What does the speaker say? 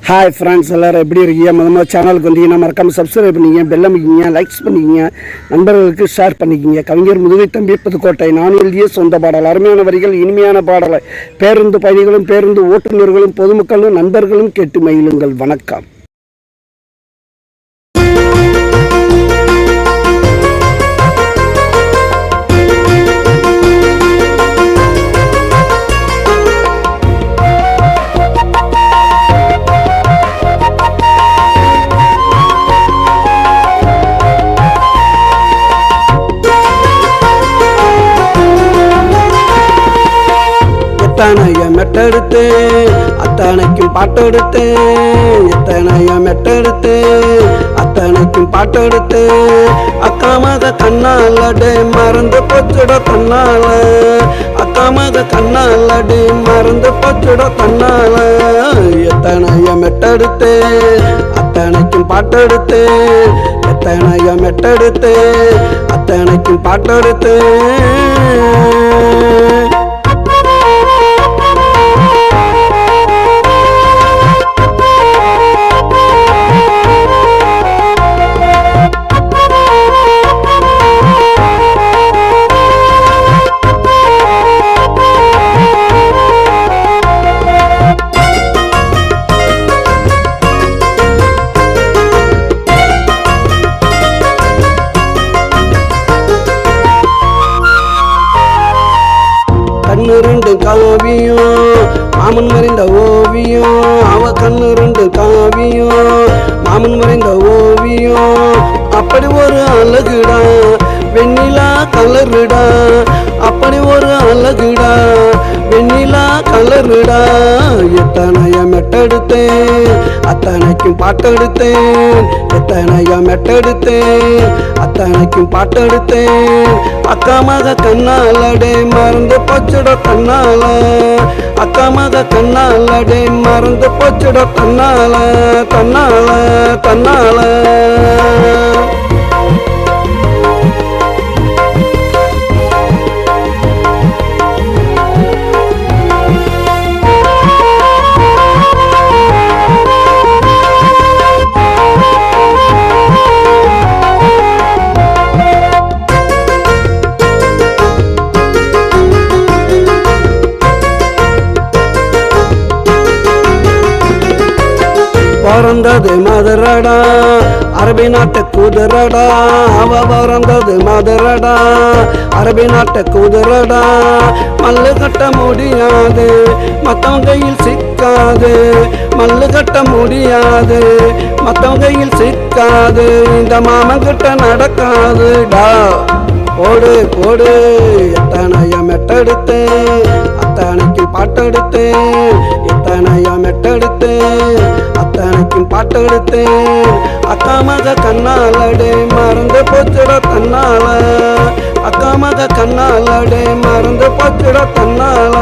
Hi friends, எல்லோரும் எப்படி இருக்கீங்க? முதல்ல சேனலுக்கு வந்தீங்கன்னா மறக்காமல் சப்ஸ்கிரைப் பண்ணிக்கிங்க, பெல் அமைக்கிங்க, லைக்ஸ் பண்ணிக்கிங்க, நண்பர்களுக்கு ஷேர் பண்ணிக்கிங்க. கவிஞர் முதுகை தம்பி புதுக்கோட்டை. நான் எழுதிய சொந்த பாடல். அருமையான வரிகள், இனிமையான பாடலை பேருந்து பயணிகளும் பேருந்து ஓட்டுநர்களும் பொதுமக்களும் நண்பர்களும் கேட்டு மகிழுங்கள். வணக்கம். எத்தனைய மெட்டெடுத்து அத்தனைக்கும் பாட்டெடுத்து, எத்தனைய மெட்டெடுத்து அத்தனைக்கும் பாட்டெடுத்து, அக்காமக கண்ணாலடே மறந்து போச்சுட தன்னால, அக்காமக கண்ணாலடே மறந்து போச்சுட தன்னால. எத்தனைய மெட்டெடுத்து அத்தனைக்கும் பாட்டெடுத்து, எத்தனைய மெட்டெடுத்து அத்தனைக்கும் பாட்டெடுத்து. கண்ணு ரெண்டு காவியம் மாமன் மறைந்த ஓவியம், அவ கண்ணு ரெண்டு காவியம் மாமன் மறைந்த ஓவியம். அப்படி ஒரு அழகுடா வெண்ணிலா கலருடா, அப்படி ஒரு அழகுடா வெண்ணிலா கலருடா. எத்தனைய மெட்டெடுத்தேன் அத்தனைக்கும் பாட்டெடுத்தேன், எத்தனைய மெட்டெடுத்தேன் அத்தனைக்கும் பாட்டெடுத்தேன். அக்காமக கண்ணாலடே மறந்து போச்சுட தன்னால, அக்காமக கண்ணாலடே மறந்து போச்சுட தன்னால, தன்னால தன்னால. பிறந்தது மதுரடா அரபி நாட்டு குதிரடா, அவ பிறந்தது மதுரடா அரபி நாட்டு குதிரடா. மல்லு கட்ட முடியாது மத்தவங்க கையில் சிக்காது, மல்லு கட்ட முடியாது மத்தவங்க கையில் சிக்காது, இந்த மாமன் கிட்ட நடக்காதுடா. போடு போடு. எத்தனைய மெட்டெடுத்து அத்தனைக்கும் பாட்டெடுத்து, எத்தனைய மெட்டெடுத்து அத்தனைக்கும் பாட்டெடுத்து. அக்காமக கண்ணாலடே மறந்து போச்சுட தன்னால, அக்காமக கண்ணாலடே மறந்து போச்சுட தன்னால,